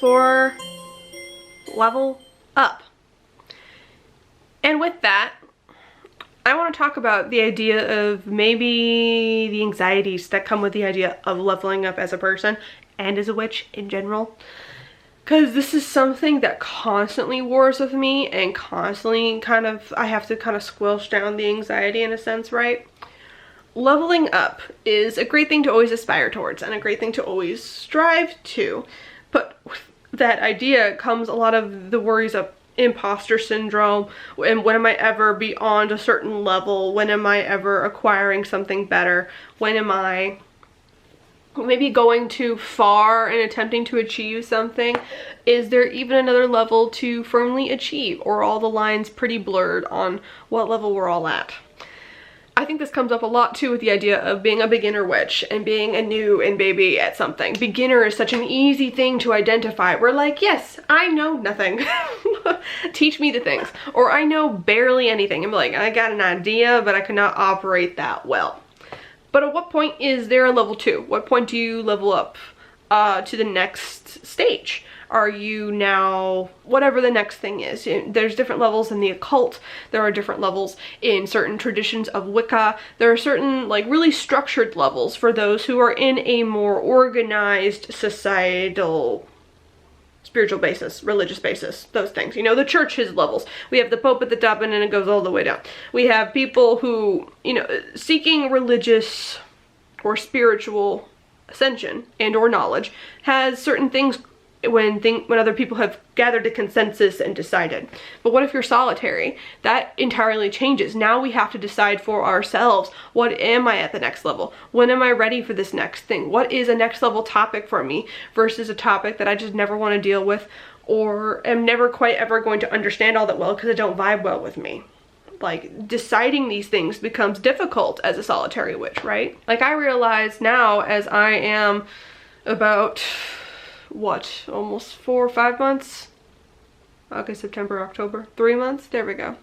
for level up. And with that, I want to talk about the idea of maybe the anxieties that come with the idea of leveling up as a person and as a witch in general. Because this is something that constantly wars with me and constantly I have to kind of squelch down the anxiety in a sense, right? Leveling up is a great thing to always aspire towards and a great thing to always strive to. But with that idea comes a lot of the worries of imposter syndrome, and when am I ever beyond a certain level? When am I ever acquiring something better? When am I maybe going too far in attempting to achieve something? Is there even another level to firmly achieve, or are all the lines pretty blurred on what level we're all at? I think this comes up a lot too with the idea of being a beginner witch and being a new and baby at something. Beginner is such an easy thing to identify. We're like, yes, I know nothing. Teach me the things. Or I know barely anything. I'm like, I got an idea, but I cannot operate that well. But at what point is there a level 2? What point do you level up to the next stage? Are you now, whatever the next thing is? There's different levels in the occult. There are different levels in certain traditions of Wicca. There are certain like really structured levels for those who are in a more organized societal spiritual basis, religious basis, those things. You know, the church has levels. We have the Pope at the top and then it goes all the way down. We have people who, you know, seeking religious or spiritual ascension and or knowledge has certain things when other people have gathered a consensus and decided. But what if you're solitary? That entirely changes. Now we have to decide for ourselves, what am I at the next level? When am I ready for this next thing? What is a next level topic for me versus a topic that I just never want to deal with or am never quite ever going to understand all that well because it don't vibe well with me? Like, deciding these things becomes difficult as a solitary witch, right? Like, I realize now as I am about what, almost 4 or 5 months? August, September, October, 3 months, there we go,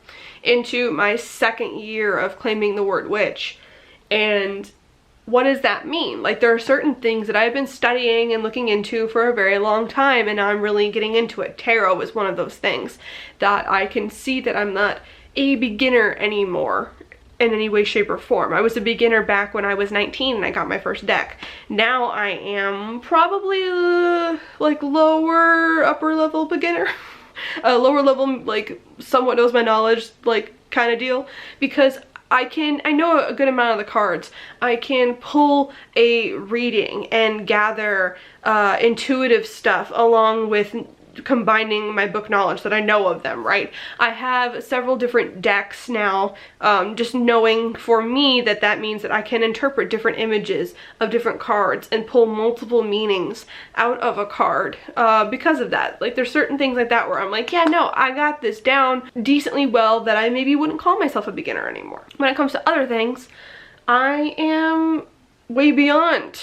into my second year of claiming the word witch. And what does that mean? Like, there are certain things that I've been studying and looking into for a very long time and I'm really getting into it. Tarot is one of those things that I can see that I'm not a beginner anymore in any way, shape, or form. I was a beginner back when I was 19 and I got my first deck. Now I am probably like lower, upper level beginner. Lower level, like somewhat knows my knowledge, like kind of deal. Because I know a good amount of the cards. I can pull a reading and gather intuitive stuff along with combining my book knowledge that I know of them, right? I have several different decks now, just knowing for me that means that I can interpret different images of different cards and pull multiple meanings out of a card because of that. Like, there's certain things like that where I'm like, yeah, no, I got this down decently well that I maybe wouldn't call myself a beginner anymore. When it comes to other things, I am way beyond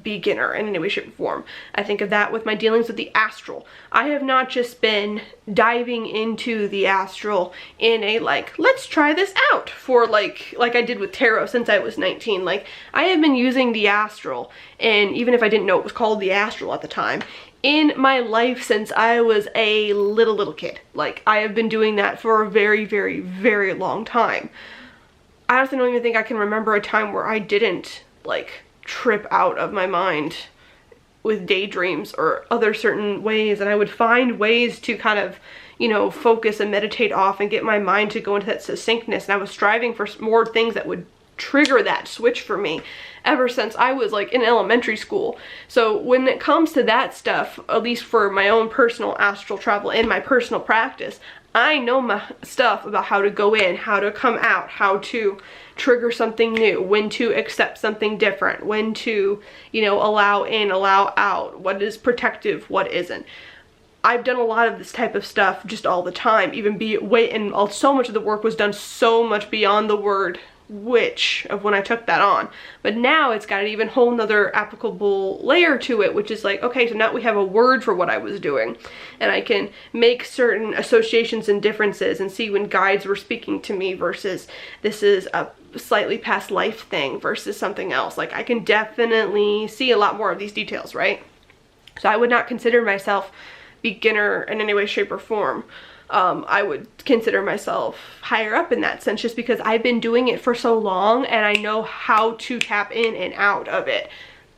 beginner in any way, shape, or form. I think of that with my dealings with the astral. I have not just been diving into the astral in a like, let's try this out for like I did with tarot since I was 19. Like, I have been using the astral, and even if I didn't know it was called the astral at the time, in my life since I was a little kid. Like, I have been doing that for a very, very, very long time. I honestly don't even think I can remember a time where I didn't like trip out of my mind with daydreams or other certain ways, and I would find ways to kind of, you know, focus and meditate off and get my mind to go into that succinctness, and I was striving for more things that would trigger that switch for me ever since I was like in elementary school. So when it comes to that stuff, at least for my own personal astral travel and my personal practice, I know my stuff about how to go in, how to come out, how to trigger something new, when to accept something different, when to, you know, allow in, allow out, what is protective, what isn't. I've done a lot of this type of stuff just all the time, and so much of the work was done so much beyond the word witch of when I took that on. But now it's got an even whole nother applicable layer to it, which is like, okay, so now we have a word for what I was doing, and I can make certain associations and differences and see when guides were speaking to me versus this is a slightly past life thing versus something else. Like, I can definitely see a lot more of these details, right? So I would not consider myself beginner in any way, shape, or form. I would consider myself higher up in that sense, just because I've been doing it for so long and I know how to tap in and out of it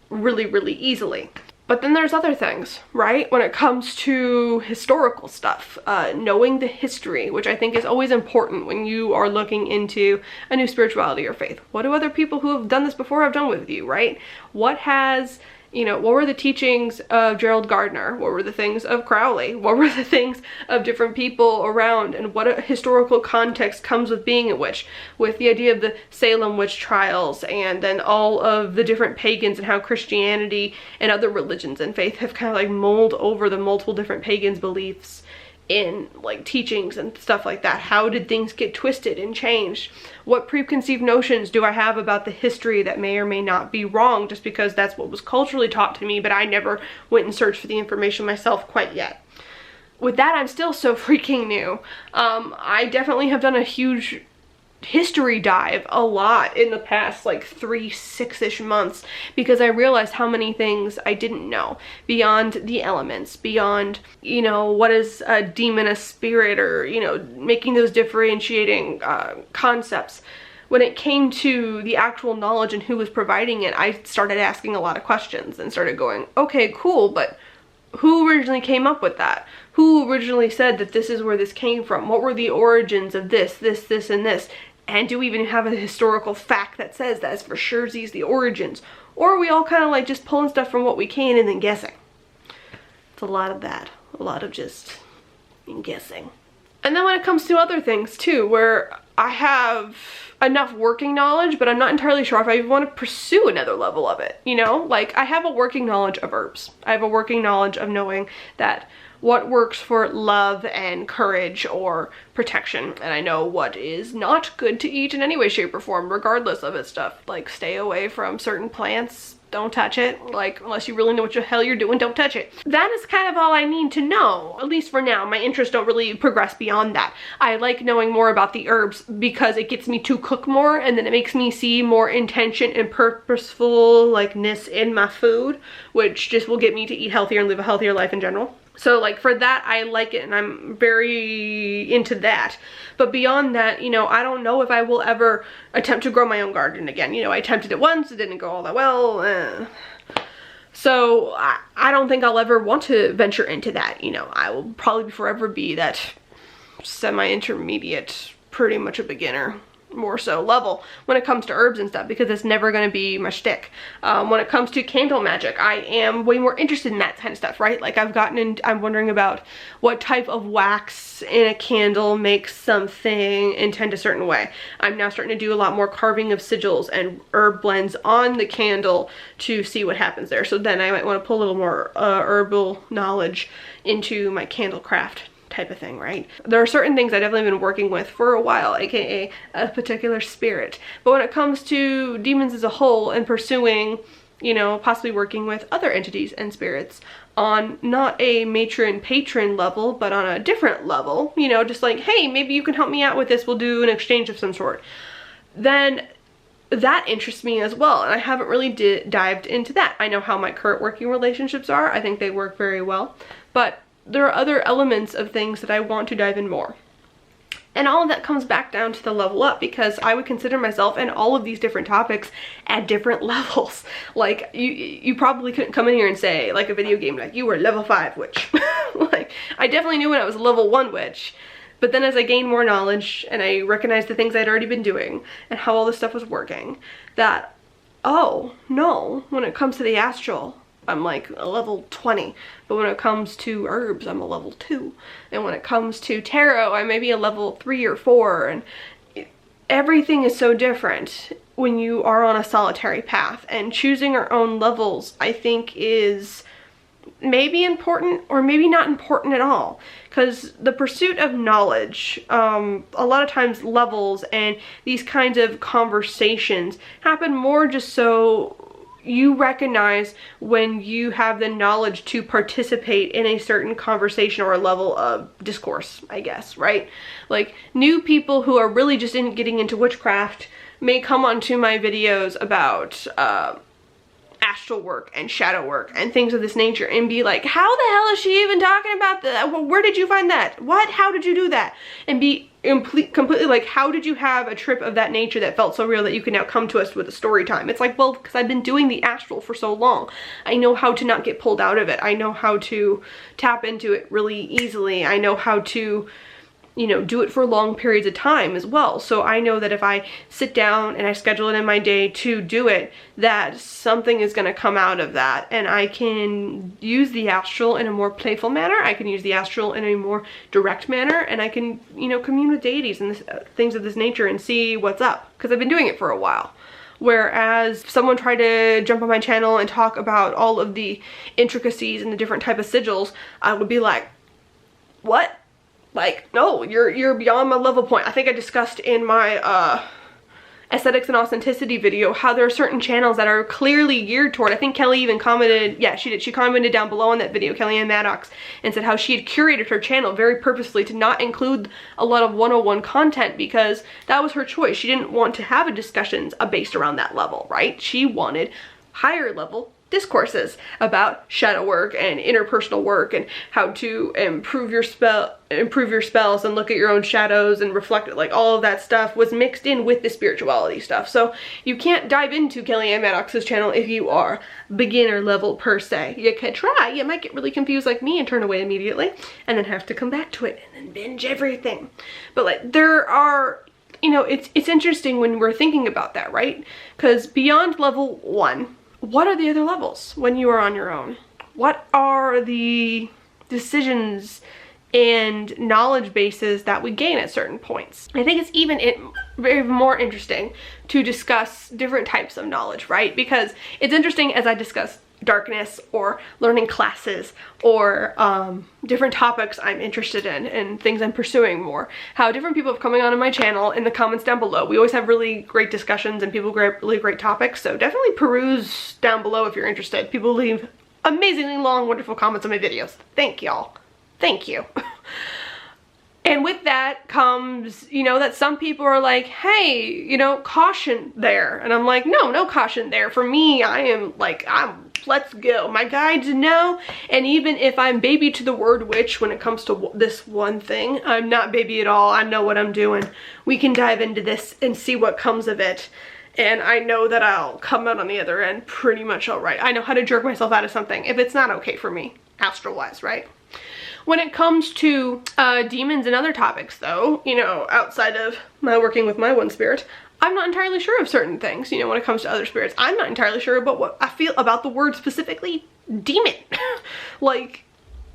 really, really easily. But then there's other things, right? When it comes to historical stuff, knowing the history, which I think is always important when you are looking into a new spirituality or faith. What do other people who have done this before have done with you, right? What has, you know, what were the teachings of Gerald Gardner? What were the things of Crowley? What were the things of different people around? And what a historical context comes with being a witch, with the idea of the Salem witch trials, and then all of the different pagans and how Christianity and other religions and faith have kind of like mulled over the multiple different pagans' beliefs in like teachings and stuff like that. How did things get twisted and changed? What preconceived notions do I have about the history that may or may not be wrong just because that's what was culturally taught to me, but I never went and searched for the information myself quite yet. With that, I'm still so freaking new. I definitely have done a huge history dive a lot in the past like 6-ish months, because I realized how many things I didn't know beyond the elements, beyond, you know, what is a demon, a spirit, or, you know, making those differentiating concepts. When it came to the actual knowledge and who was providing it, I started asking a lot of questions and started going, okay, cool, but who originally came up with that? Who originally said that this is where this came from? What were the origins of this, and this? And do we even have a historical fact that says that is for sure these the origins? Or are we all kind of like just pulling stuff from what we can and then guessing? It's a lot of that. A lot of just guessing. And then when it comes to other things too, where I have enough working knowledge, but I'm not entirely sure if I even want to pursue another level of it, you know? Like, I have a working knowledge of herbs. I have a working knowledge of knowing that what works for love and courage or protection, and I know what is not good to eat in any way, shape, or form, regardless of its stuff. Like, stay away from certain plants, don't touch it. Like, unless you really know what the hell you're doing, don't touch it. That is kind of all I need to know, at least for now. My interests don't really progress beyond that. I like knowing more about the herbs because it gets me to cook more, and then it makes me see more intention and purposefulness in my food, which just will get me to eat healthier and live a healthier life in general. So like for that, I like it and I'm very into that. But beyond that, you know, I don't know if I will ever attempt to grow my own garden again. You know, I attempted it once, it didn't go all that well. So I don't think I'll ever want to venture into that. You know, I will probably forever be that semi-intermediate, pretty much a beginner, more so level when it comes to herbs and stuff, because it's never going to be my shtick. When it comes to candle magic, I am way more interested in that kind of stuff, right? Like I'm wondering about what type of wax in a candle makes something intend a certain way. I'm now starting to do a lot more carving of sigils and herb blends on the candle to see what happens there. So then I might want to put a little more herbal knowledge into my candle craft type of thing, right? There are certain things I've definitely been working with for a while, aka a particular spirit. But when it comes to demons as a whole and pursuing, you know, possibly working with other entities and spirits on not a matron-patron level, but on a different level, you know, just like, hey, maybe you can help me out with this, we'll do an exchange of some sort, then that interests me as well, and I haven't really dived into that. I know how my current working relationships are. I think they work very well, but there are other elements of things that I want to dive in more. And all of that comes back down to the level up, because I would consider myself in all of these different topics at different levels. Like, you probably couldn't come in here and say, like a video game, like, you were level 5 witch. Like, I definitely knew when I was a level 1 witch. But then as I gained more knowledge and I recognized the things I'd already been doing and how all this stuff was working, that, oh, no, when it comes to the astral, I'm like a level 20, but when it comes to herbs, I'm a level 2. And when it comes to tarot, I may be a level 3 or 4, and everything is so different when you are on a solitary path. And choosing our own levels, I think, is maybe important or maybe not important at all, because the pursuit of knowledge, a lot of times levels and these kinds of conversations happen more just so you recognize when you have the knowledge to participate in a certain conversation or a level of discourse, I guess, right? Like, new people who are really just getting into witchcraft may come onto my videos about astral work and shadow work and things of this nature and be like, how the hell is she even talking about that? Where did you find that? What? How did you do that? And be completely like, how did you have a trip of that nature that felt so real that you can now come to us with a story time? It's like, well, because I've been doing the astral for so long. I know how to not get pulled out of it. I know how to tap into it really easily. I know how to, you know, do it for long periods of time as well. So I know that if I sit down and I schedule it in my day to do it, that something is going to come out of that, and I can use the astral in a more playful manner. I can use the astral in a more direct manner, and I can, you know, commune with deities and things of this nature and see what's up, because I've been doing it for a while. Whereas if someone tried to jump on my channel and talk about all of the intricacies and the different type of sigils, I would be like, what? Like, no, you're beyond my level point. I think I discussed in my aesthetics and authenticity video how there are certain channels that are clearly geared toward. I think Kelly even commented, yeah, she did. She commented down below on that video, Kellyanne Maddox, and said how she had curated her channel very purposefully to not include a lot of 101 content because that was her choice. She didn't want to have a discussions based around that level, right? She wanted higher level discourses about shadow work and interpersonal work and how to improve your spells and look at your own shadows and reflect it. Like, all of that stuff was mixed in with the spirituality stuff. So you can't dive into Kellyanne Maddox's channel if you are beginner level per se. You could try, you might get really confused like me and turn away immediately and then have to come back to it and then binge everything. But like, there are, you know, it's interesting when we're thinking about that, right? Because beyond level 1, what are the other levels when you are on your own? What are the decisions and knowledge bases that we gain at certain points? I think it's even very more interesting to discuss different types of knowledge, right? Because it's interesting as I discuss darkness or learning classes or different topics I'm interested in and things I'm pursuing more, how different people have coming on my channel in the comments down below. We always have really great discussions and people grab really great topics, so definitely peruse down below if you're interested. People leave amazingly long, wonderful comments on my videos. Thank y'all. Thank you. And with that comes, you know, that some people are like, hey, you know, caution there. And I'm like, no caution there. For me, I am like, let's go. My guides know. And even if I'm baby to the word witch when it comes to this one thing, I'm not baby at all. I know what I'm doing. We can dive into this and see what comes of it. And I know that I'll come out on the other end pretty much all right. I know how to jerk myself out of something if it's not okay for me, astral-wise, right? When it comes to demons and other topics though, you know, outside of my working with my one spirit, I'm not entirely sure of certain things. You know, when it comes to other spirits, I'm not entirely sure about what I feel about the word specifically demon. Like,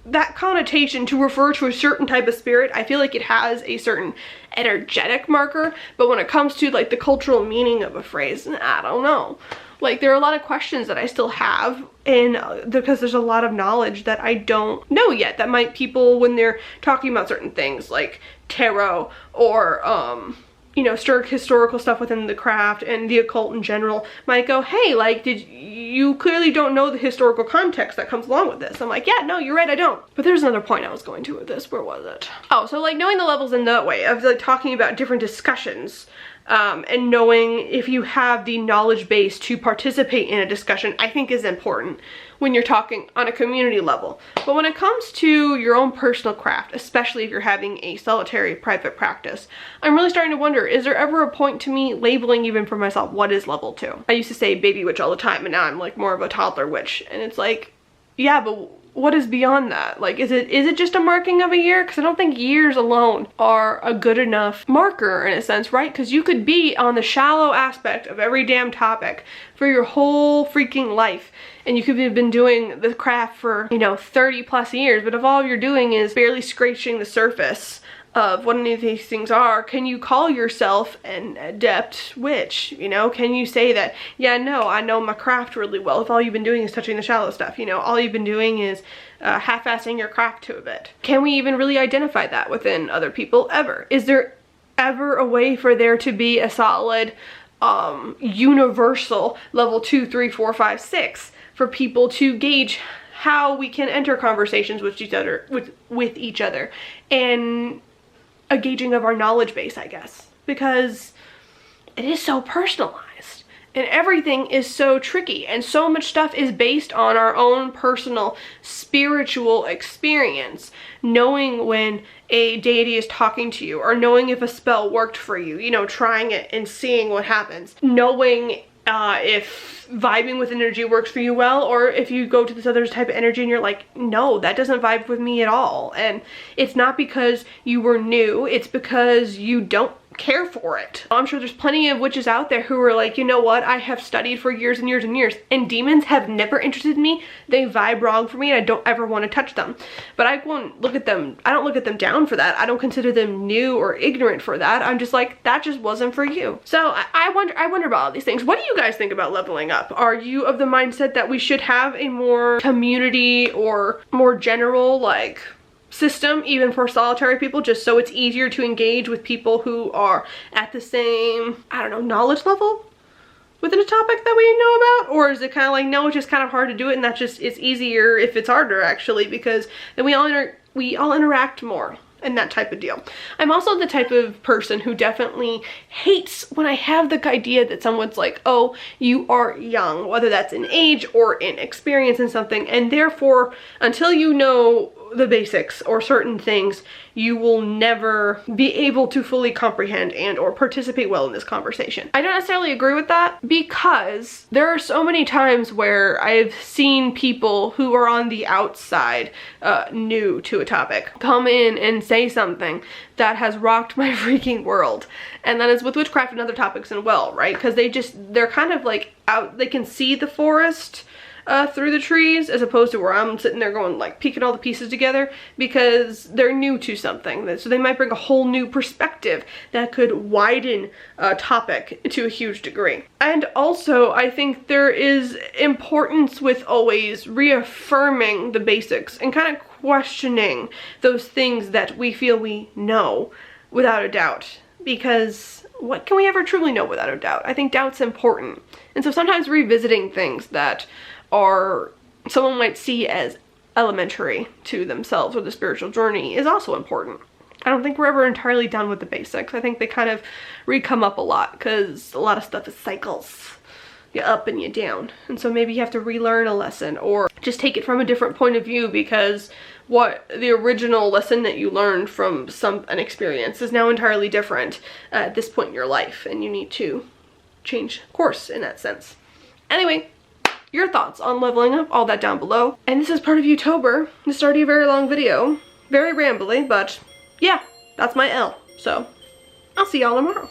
that connotation to refer to a certain type of spirit, I feel like it has a certain energetic marker, but when it comes to like the cultural meaning of a phrase, I don't know. Like, there are a lot of questions that I still have, and because there's a lot of knowledge that I don't know yet that might people, when they're talking about certain things like tarot or you know, historical stuff within the craft and the occult in general, might go, hey, like, you clearly don't know the historical context that comes along with this. I'm like, yeah, no, you're right, I don't. But there's another point I was going to with this. Where was it? Oh, so like knowing the levels in that way of like talking about different discussions and knowing if you have the knowledge base to participate in a discussion, I think is important when you're talking on a community level. But when it comes to your own personal craft, especially if you're having a solitary private practice, I'm really starting to wonder, is there ever a point to me labeling even for myself what is level 2? I used to say baby witch all the time, and now I'm like more of a toddler witch, and it's like, yeah, but what is beyond that? Like, is it just a marking of a year? Because I don't think years alone are a good enough marker in a sense, right? Because you could be on the shallow aspect of every damn topic for your whole freaking life, and you could have been doing the craft for, you know, 30 plus years, but if all you're doing is barely scratching the surface of what any of these things are, can you call yourself an adept witch? You know, can you say that, yeah, no, I know my craft really well, if all you've been doing is touching the shallow stuff? You know, all you've been doing is half-assing your craft to a bit. Can we even really identify that within other people ever? Is there ever a way for there to be a solid universal level 2, 3, 4, 5, 6 for people to gauge how we can enter conversations with each other and a gauging of our knowledge base, I guess, because it is so personalized. And everything is so tricky, and so much stuff is based on our own personal spiritual experience. Knowing when a deity is talking to you, or knowing if a spell worked for you, you know, trying it and seeing what happens. Knowing if vibing with energy works for you well, or if you go to this other type of energy and you're like, no, that doesn't vibe with me at all. And it's not because you were new, it's because you don't care for it. I'm sure there's plenty of witches out there who are like, you know what, I have studied for years and years and years, and demons have never interested me. They vibe wrong for me, and I don't ever want to touch them. But I won't look at them, I don't look at them down for that. I don't consider them new or ignorant for that. I'm just like, that just wasn't for you. So I wonder about all these things. What do you guys think about leveling up? Are you of the mindset that we should have a more community or more general, like, system even for solitary people, just so it's easier to engage with people who are at the same, I don't know, knowledge level within a topic that we know about? Or is it kind of like, no, it's just kind of hard to do it, and that's just, it's easier if it's harder, actually, because then we all interact more and that type of deal. I'm also the type of person who definitely hates when I have the idea that someone's like, oh, you are young, whether that's in age or in experience in something, and therefore until you know the basics or certain things, you will never be able to fully comprehend and or participate well in this conversation. I don't necessarily agree with that, because there are so many times where I've seen people who are on the outside, new to a topic, come in and say something that has rocked my freaking world. And that is with witchcraft and other topics as well, right? Because they're kind of like out, they can see the forest through the trees, as opposed to where I'm sitting there going like peeking all the pieces together, because they're new to something. So they might bring a whole new perspective that could widen a topic to a huge degree. And also, I think there is importance with always reaffirming the basics and kind of questioning those things that we feel we know without a doubt, because what can we ever truly know without a doubt? I think doubt's important. And so sometimes revisiting things that are someone might see as elementary to themselves or the spiritual journey is also important. I don't think we're ever entirely done with the basics. I think they kind of re-come up a lot, because a lot of stuff is cycles. You up and you down. And so maybe you have to relearn a lesson, or just take it from a different point of view, because what the original lesson that you learned from an experience is now entirely different at this point in your life, and you need to change course in that sense. Anyway, your thoughts on leveling up, all that down below. And this is part of Youtober. This is already a very long video. Very rambly, but yeah, that's my L. So I'll see y'all tomorrow.